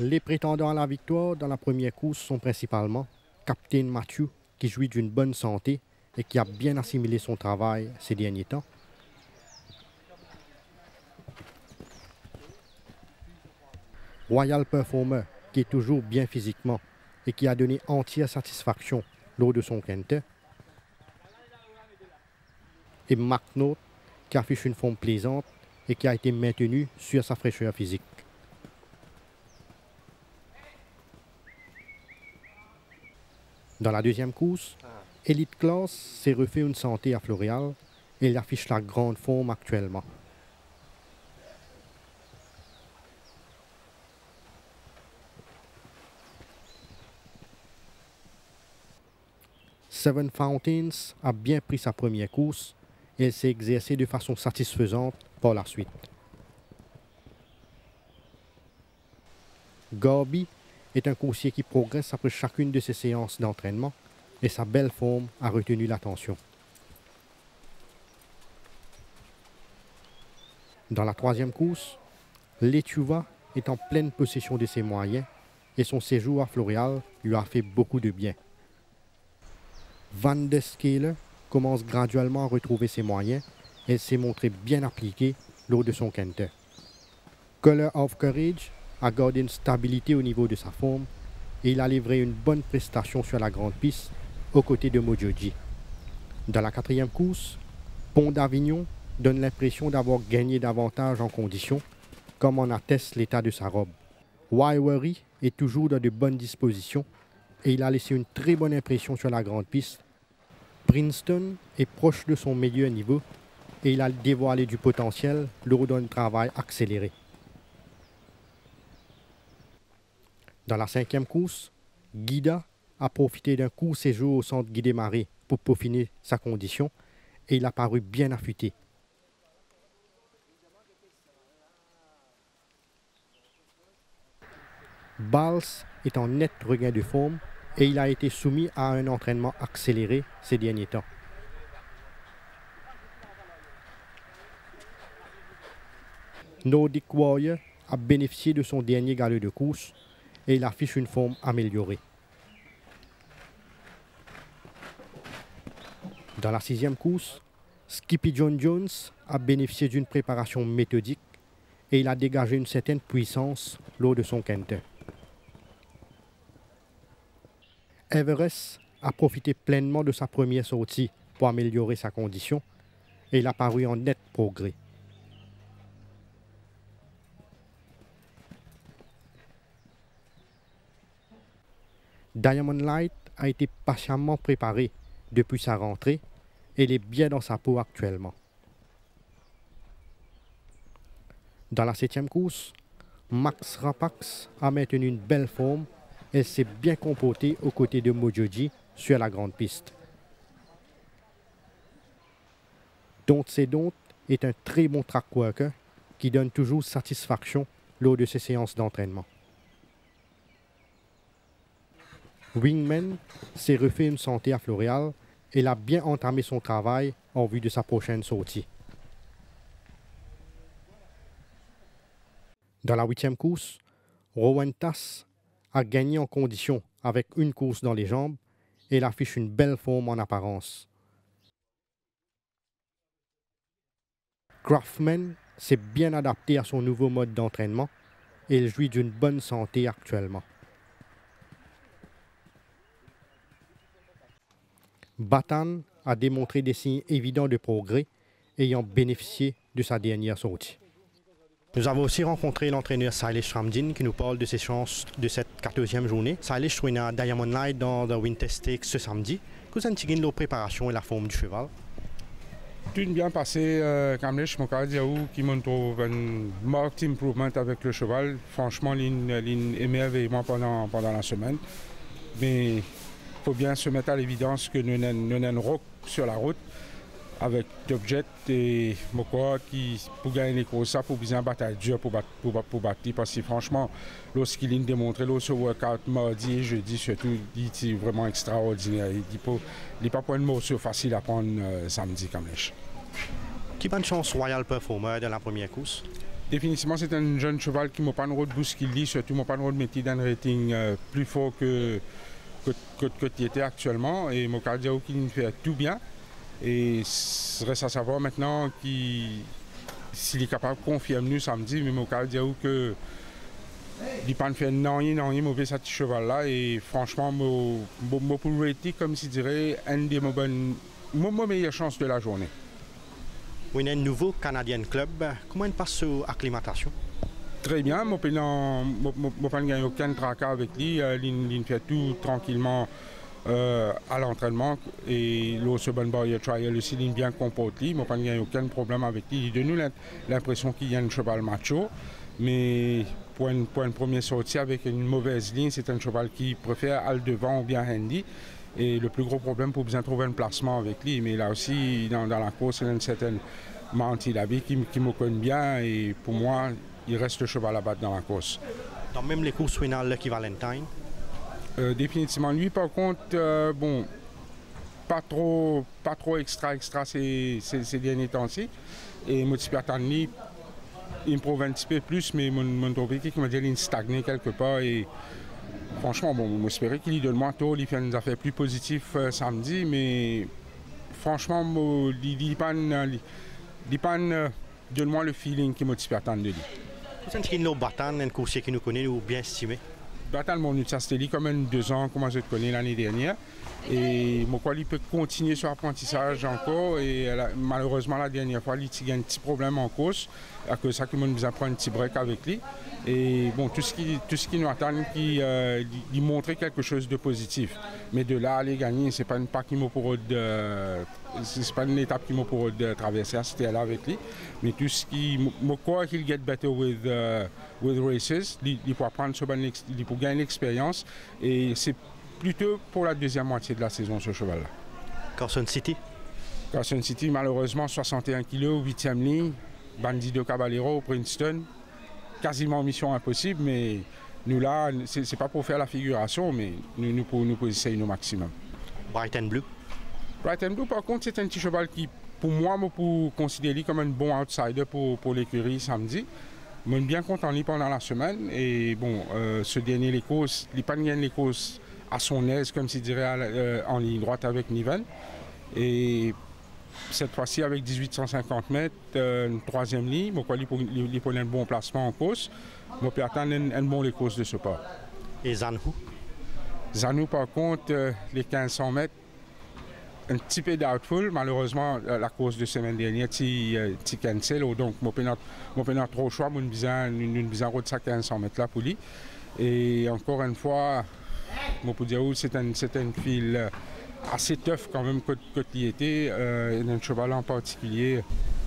Les prétendants à la victoire dans la première course sont principalement Captain Matthew, qui jouit d'une bonne santé et qui a bien assimilé son travail ces derniers temps. Royal Performer, qui est toujours bien physiquement et qui a donné entière satisfaction lors de son quintet. Et McNaught, qui affiche une forme plaisante et qui a été maintenu sur sa fraîcheur physique. Dans la deuxième course, Elite Class s'est refait une santé à Floréal et il affiche la grande forme actuellement. Seven Fountains a bien pris sa première course et elle s'est exercée de façon satisfaisante par la suite. Garby est un coursier qui progresse après chacune de ses séances d'entraînement et sa belle forme a retenu l'attention. Dans la troisième course, Letuva est en pleine possession de ses moyens et son séjour à Floréal lui a fait beaucoup de bien. Van der Scaler commence graduellement à retrouver ses moyens et elle s'est montrée bien appliquée lors de son quintet. Color of Courage a gardé une stabilité au niveau de sa forme et il a livré une bonne prestation sur la grande piste aux côtés de Mojoji. Dans la quatrième course, Pont d'Avignon donne l'impression d'avoir gagné davantage en condition, comme en atteste l'état de sa robe. Wywery est toujours dans de bonnes dispositions et il a laissé une très bonne impression sur la grande piste. Princeton est proche de son meilleur niveau et il a dévoilé du potentiel lors d'un travail accéléré. Dans la cinquième course, Guida a profité d'un court séjour au centre Guy Desmarais pour peaufiner sa condition et il a paru bien affûté. Bals est en net regain de forme et il a été soumis à un entraînement accéléré ces derniers temps. Nordic Warrior a bénéficié de son dernier galop de course et il affiche une forme améliorée. Dans la sixième course, Skippy John Jones a bénéficié d'une préparation méthodique et il a dégagé une certaine puissance lors de son quintet. Everest a profité pleinement de sa première sortie pour améliorer sa condition et il a paru en net progrès. Diamond Light a été patiemment préparé depuis sa rentrée et il est bien dans sa peau actuellement. Dans la septième course, Max Rapax a maintenu une belle forme. Elle s'est bien comportée aux côtés de Mojoji sur la grande piste. Don't Say Don't est un très bon track worker qui donne toujours satisfaction lors de ses séances d'entraînement. Wingman s'est refait une santé à Floréal et il a bien entamé son travail en vue de sa prochaine sortie. Dans la huitième course, Rowan Tass a gagné en condition avec une course dans les jambes et il affiche une belle forme en apparence. Craftman s'est bien adapté à son nouveau mode d'entraînement et il jouit d'une bonne santé actuellement. Batan a démontré des signes évidents de progrès ayant bénéficié de sa dernière sortie. Nous avons aussi rencontré l'entraîneur Silesh Ramdin qui nous parle de ses chances de cette 14e journée. Silesh jouait à Diamond Light dans le Winter Stakes ce samedi. Que vous avez la préparation et la forme du cheval? Tout bien passé, Kamlesh, mon cardio qui montre un marked improvement avec le cheval. Franchement, il émerveillement pendant la semaine. Mais il faut bien se mettre à l'évidence que nous avons une rock sur la route avec d'objets et Mokwa qui pour gagner les courses, pour bien bataille dur pour battre parce que franchement, lorsqu'il a démontré ce workout mardi et jeudi surtout, il était vraiment extraordinaire. Il n'est pas pour une morceau facile à prendre samedi Kamlesh. Qui bonne chance Royal Performer dans la première course? Définitivement, c'est un jeune cheval qui m'a pas de bousculer, surtout m'a pas de mettre dans un rating plus fort que il était actuellement. Et mon cardio qui fait tout bien. Et il reste à savoir maintenant s'il est capable de confirmer nous samedi, mais mon cardio que il ne pas faire rien mauvais ce petit cheval là. Et franchement, moi pour le rating, comme si dirais, un des mes meilleures chances de la journée. Oui, il y a un nouveau Canadian Club. Comment il passe sur l'acclimatation? Très bien. Je n'ai gagné aucun tracas avec lui. Il fait tout tranquillement à l'entraînement. Et l'autre Urban Barrier Trial aussi, il est bien comporté. Je n'ai pas gagné aucun problème avec lui. Il donne l'impression qu'il y a un cheval macho. Mais pour une première sortie avec une mauvaise ligne, c'est un cheval qui préfère aller devant ou bien handy. Et le plus gros problème pour bien trouver un placement avec lui. Mais là aussi, dans la course, il y a une certaine mentille qui me connaît bien. Et pour moi, il reste le cheval à battre dans la course. Dans même les courses finales, Lucky Valentine? Définitivement. Lui, par contre, bon, pas trop extra ces derniers temps-ci. Et moi, lui, il me prouve un petit peu plus, mais mon trouvé qu'il m'a dit qu'il stagne quelque part. Et franchement, bon, j'espérais qu'il donne moins tôt, il fait une affaire plus positive samedi, mais franchement, il donne-moi le feeling qui motive à attendre de lui. Vous êtes une Batan, un coursier qui nous connaît ou bien estimé? Batan, mon Utsastelli, comme 2 ans, comment je te connais l'année dernière. Et moi, il peut continuer son apprentissage encore. Et malheureusement, la dernière fois, il a un petit problème en course. À cause de ça, il a pris un petit break avec lui. Et bon, tout ce qui nous attend, il montrait quelque chose de positif. Mais de là, aller gagner, c'est pas une c'est pas une étape qui m'a pour de traverser, c'était là avec lui. Mais tout ce qui, je crois qu'il get better with races, il peut apprendre, il peut gagner l'expérience. Et c'est plutôt pour la deuxième moitié de la saison, ce cheval-là. Carson City? Carson City, malheureusement, 61 kg, 8e ligne. Bandido Caballero, Princeton. Quasiment mission impossible, mais nous là, c'est pas pour faire la figuration, mais nous pouvons essayer au maximum. Bright and Blue? Bright and Blue, par contre, c'est un petit cheval qui, pour moi, je peux considérer comme un bon outsider pour l'écurie samedi. Je suis bien content de lui pendant la semaine. Et bon, ce dernier, les courses, il n'a pas gagné les courses à son aise, comme s'il dirait, en ligne droite avec Niven. Et cette fois-ci, avec 1850 mètres, une 3e ligne, il peut un bon placement en course. Je peux attendre un bon les courses de ce pas. Et Zanhu? Zanhu, par contre, les 1500 mètres, un petit peu doubtful. Malheureusement, la course de semaine dernière, tu cancel. Donc, je n'ai trop choix. Je n'ai besoin de 1500 mètres là pour lui. Et encore une fois, je peux dire que c'est un fil assez tough quand même que il était. Un cheval en particulier.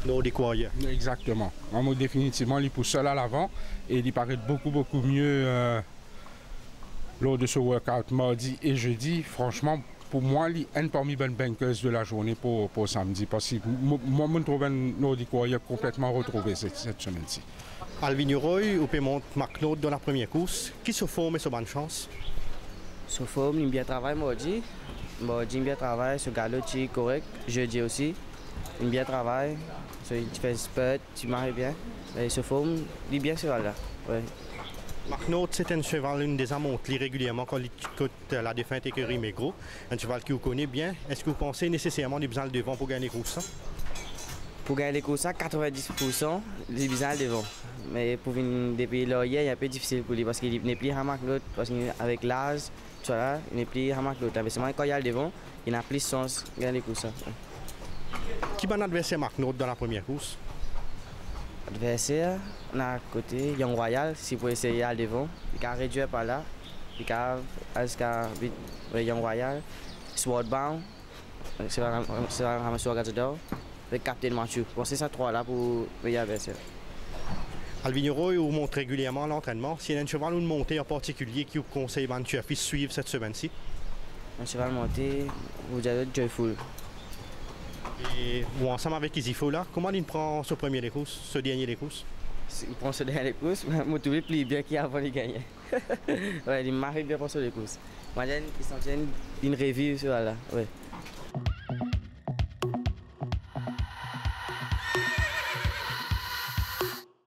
Nordic Warrior. Exactement. Définitivement, il pousse seul à l'avant et il paraît beaucoup mieux lors de ce workout mardi et jeudi. Franchement, pour moi, il est un parmi les bankers de la journée pour samedi. Parce que moi, je trouve un Nordic Warrior complètement retrouvé cette semaine-ci. Alvin Roy ou Pemont McNaught dans la première course. Qui se forme et se bonne chance? Se forme, il bien travaille mardi. Mardi, il bien travaille. Ce galop, c'est correct. Jeudi aussi, il bien travaille. Tu fais un spurt, tu marches bien. Et se forme, il est bien ce cheval-là. Ouais. McNaught, c'est un cheval, une des amonteries régulièrement quand il coûte la défunte écurie Mégro. Un cheval que vous connaissez bien. Est-ce que vous pensez nécessairement qu'il a besoin de devant pour gagner les courses? Pour gagner les courses, 90%, il a besoin de devant. Mais pour venir depuis l'Orient, il est un peu difficile pour lui parce qu'il n'est plus à McNaught. Parce qu'avec l'âge, tu vois là, il n'est plus à McNaught. Mais seulement quand il y a le devant, il a plus de chance de gagner les courses. Qui est bon adversaire McNaught dans la première course? Adversaire, on a à côté Young Royal, si vous essayer à devant, il a réduit par là, il a jusqu'à Young Royal, Swordbound, c'est un ramasseur Gazador, avec Captain Mathieu. Bon, c'est ça 3 là pour l'adversaire. Alvin Roy, vous montre régulièrement l'entraînement. S'il y a un cheval ou une montée en particulier qui vous conseille de suivre cette semaine-ci? Un cheval monté, vous avez Joyful. Et vous, ensemble avec Isifo là, comment il prend ce premier les courses, ce dernier les courses? Il prend ce dernier les courses, mais je trouve plus bien qu'avant de gagner. Ouais, il m'arrive bien pour ce les courses. Moi, il s'en tient une revue sur là. Ouais.